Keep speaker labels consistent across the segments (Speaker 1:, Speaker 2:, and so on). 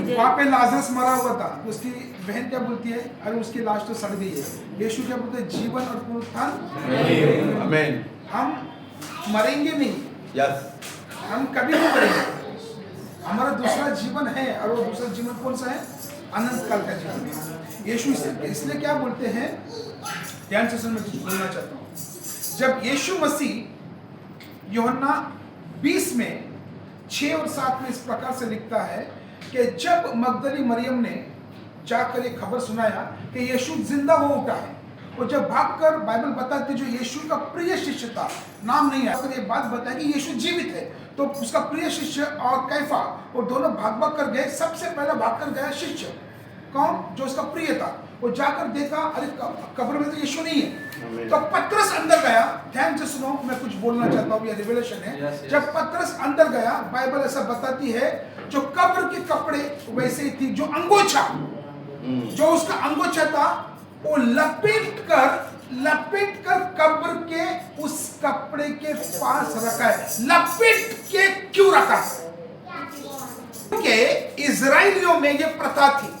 Speaker 1: वहाँ पे लाजरस मरा हुआ था, उसकी बहन क्या बोलती है, अरे उसकी लाश तो सड़ गई है। यीशु क्या बोलते हैं, जीवन और पुनरुत्थान।
Speaker 2: आमीन।
Speaker 1: हम मरेंगे नहीं,
Speaker 2: यस,
Speaker 1: हम कभी नहीं मरेंगे। हमारा दूसरा जीवन है, और वो दूसरा जीवन कौन सा है, अनंत काल का जीवन। यीशु इसलिए क्या बोलते हैं, ध्यान से मैं बोलना चाहता हूँ। जब यीशु मसीह यूहन्ना 20 में 6 और 7 में इस प्रकार से लिखता है कि जब मगदली मरियम ने जाकर एक खबर सुनाया कि यीशु जिंदा हो उठा है, और जब भागकर बाइबल बताती जो यीशु का प्रिय शिष्य था, नाम नहीं है, अगर ये बात बताया कि यीशु जीवित है, तो उसका प्रिय शिष्य और कैफा वो दोनों भाग कर गए। सबसे पहले भागकर गया शिष्य, कौन, जो उसका प्रिय था। वो जाकर देखा, अरे कब्र में तो यीशु नहीं है। तो पतरस अंदर गया। ध्यान से सुनो, मैं कुछ बोलना चाहता हूँ, ये रिवेलेशन है। जब पतरस अंदर गया, बाइबल ऐसा बताती है, जो कब्र के कपड़े वैसे ही थी, जो अंगोछा, जो उसका अंगोछा था, वो लपेट कर कब्र के उस कपड़े के पास रखा है। लपेट के क्यों रखा? क्योंकि इजराइलियों में ये प्रथा थी।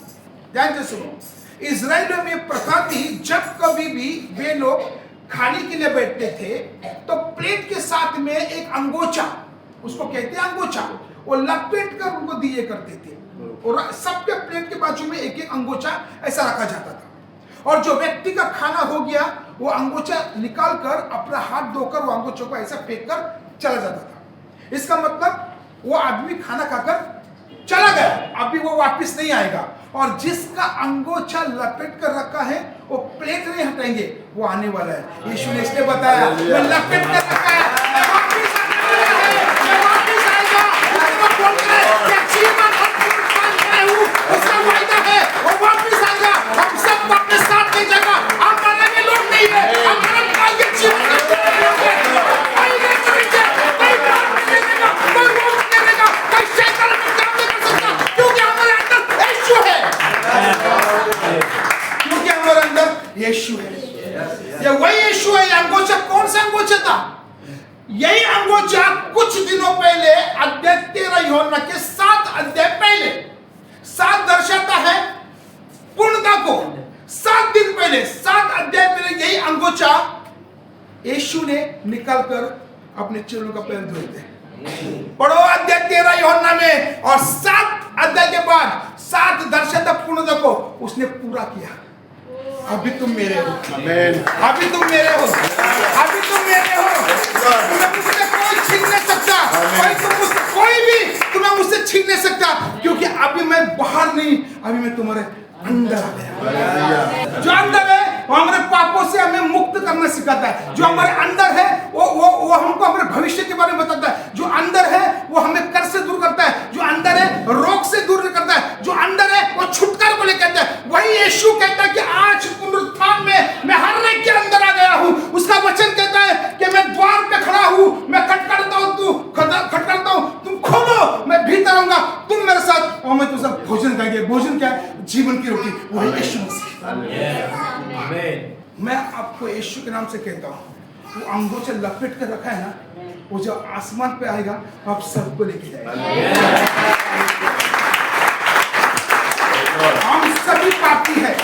Speaker 1: ध्यान से सुनो, इजराइलियों में प्रथा थी, जब कभी भी वे लोग खाने के लिए बैठते थे तो प्लेट के साथ में एक अंगोछा, उसको कहते हैं अंगोछा, वो लपेट कर उनको दिए करते थे। और सबके प्लेट के बाजू में एक एक अंगोछा ऐसा रखा जाता था। और जो व्यक्ति का खाना हो गया, वो अंगोछा निकाल कर अपना हाथ धोकर वो अंगोछा को ऐसा फेंक कर चला जाता था। इसका मतलब वो आदमी खाना खाकर चला गया, अभी वो वापस नहीं आएगा। और जिसका अंगोछा लपेट कर रखा है, वो प्लेट नहीं हटाएंगे, वो आने वाला है। यीशु ने इसलिए बताया, वो लपेट कर रखा है, वापस आएगा। उसका वायदा है, वो वापस आएगा। हम सब वापस साथ ले जाएगा। हम मरने के लोग नहीं है, हम अनंत काल के जीवन के लोग हैं। कोई नहीं करेंगे, कोई बात नहीं करेगा, कोई रोक नहीं करेगा, कोई शैतान हमें काम नहीं कर सकता, क्योंकि हमारे अंदर यीशु है। क्योंकि हमारे अंदर यीशु है। ये वही यीशु है। अंगोछा कौन सा अंगोछा था? यही अंगोछा कुछ दिनों पहले, अध्याय 13 यूहन्ना के 7 अध्याय पहले, 7 दर्शाता है पूर्णता को। 7 दिन पहले, 7 अध्याय पहले यही अंगोछा यीशु ने निकाल कर अपने चेलों का पैर धोए थे। पढ़ो अध्याय 13 यूहन्ना में, और 7 अध्याय के बाद 7 दर्शाता पूर्णता को उसने पूरा किया। अभी तुम मेरे हो, अभी तुम मेरे हो, अभी तुम मेरे हो। तुम्हें मुझसे कोई छीन नहीं सकता, कोई भी तुम्हें मुझसे छीन नहीं सकता, क्योंकि अभी मैं बाहर नहीं, अभी मैं तुम्हारे अंदर आ गया। जो अंदर है वो हमारे पापों से हमें मुक्त करना सिखाता है। जो हमारे अंदर है वो हमको हमारे भविष्य के बारे में बताता है। जो अंदर है वो हमें कर से दूर करता है। जो अंदर है रोग से दूर करता है। जो अंदर है वो छुटकारे को लेकर आता है। वही यीशु कहता है कि आज पुनरुत्थान में मैं हर एक के अंदर आ गया हूँ। उसका वचन कहता है कि मैं द्वार पे खड़ा हूँ, मैं खटखटाता हूँ, तुम खोलो, मैं भीतर आऊंगा, तुम मेरे साथ, और मैं तुझसे भोजन करेंगे। भोजन क्या है? जीवन की रोटी, वो है यीशु मसीह। मैं आपको यीशु के नाम से कहता हूँ, वो अंगोछा लपेट कर रखा है ना, वो जब आसमान पे आएगा आप सबको लेके जाएगा। हम सभी पापी हैं,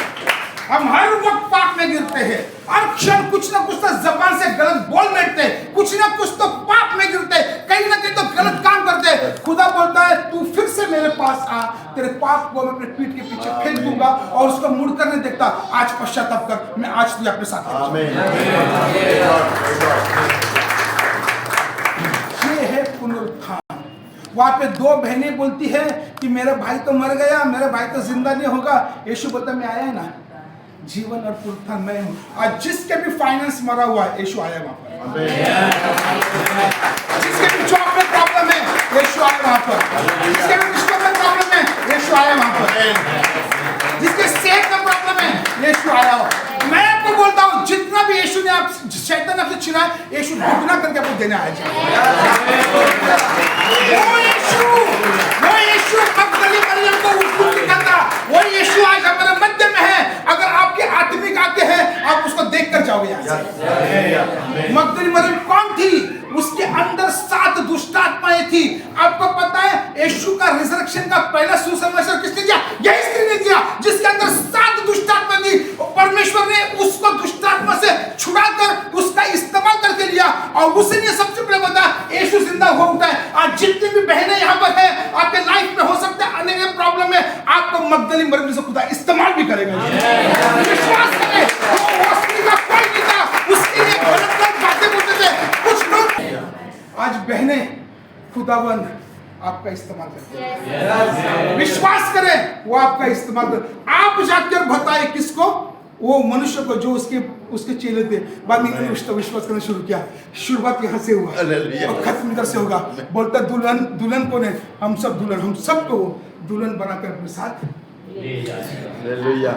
Speaker 1: हम हर वक्त पाप में गिरते हैं। हर क्षण कुछ ना कुछ तो जबान से गलत बोल बैठते हैं, कुछ ना कुछ तो पाप में गिरते हैं, कहीं ना कहीं तो गलत काम करते हैं। खुदा बोलता है तू फिर से मेरे पास आ, तेरे पाप को मैं अपने पीठ के पीछे फेंक दूंगा, और उसको मुड़कर नहीं देखता। आज पश्चाताप कर, मैं आज तुझे अपने साथ। ये है पुनरुत्थान। वहां पे 2 बहनें बोलती है कि मेरा भाई तो मर गया, मेरा भाई तो जिंदा नहीं होगा। यीशु बोलता मैं आया है ना, जीवन और पुनरुत्थान मैं हूं। आज जिसके भी फाइनेंस मरा हुआ है, यीशु आया वहां पर। जिसके भी जॉब में प्रॉब्लम है, यीशु आया वहां पर। जिसके भी रिश्तों में प्रॉब्लम है, यीशु आया वहां पर। जिसके सेहत में प्रॉब्लम है, यीशु आया। मैं आपको बोलता हूं, जितना भी यीशु ने आप शैतान आपसे छीना है, यीशु दुगना करके आपको देने आया। वो यीशु मगदली मरियम को उठा दिखाता, वो यीशु आज हमारे मध्य में है। अगर आपके आत्मिक आंखें हैं, आप उसको देखकर जाओगे यहाँ से। मगदली मरियम कौन थी? उसके अंदर 7 दुष्ट आत्माएं थी। आपको पता है यीशु का रिजरेक्शन का पहला पहला सुसमाचार किसने दिया? यही स्त्री ने दिया, जिसके अंदर 7 दुष्ट आत्मा थी। परमेश्वर ने उसको दुष्ट आत्मा से छुड़ाकर उसका इस्तेमाल करके लिया, और उसने सबसे पहले बताया यीशु जिंदा हो उठा है। आज जितनी भी बहनें यहाँ पर है, आपके लाइफ में हो सकता है अनेक प्रॉब्लम है, आपको मगदली मरने से खुदा इस्तेमाल भी करेगा। विश्वास करें, वो स्त्री का कोई नहीं था, उसके लिए गलत बातें बोलते थे कुछ लोग। आज बहनें खुदावन आपका इस्तेमाल करते हैं। विश्वास करें, वो आपका इस्तेमाल कर। आप जाकर बताए किसको? वो मनुष्य को जो उसके चेले थे। बाद में विश्वास करना शुरू किया। शुरुआत यहाँ से हुआ और खत्म इधर से होगा। बोलता दुल्हन कौन है? हम सब दुल्हन, हम सबको दुल्हन बनाकर अपने साथ
Speaker 2: हालेलुया।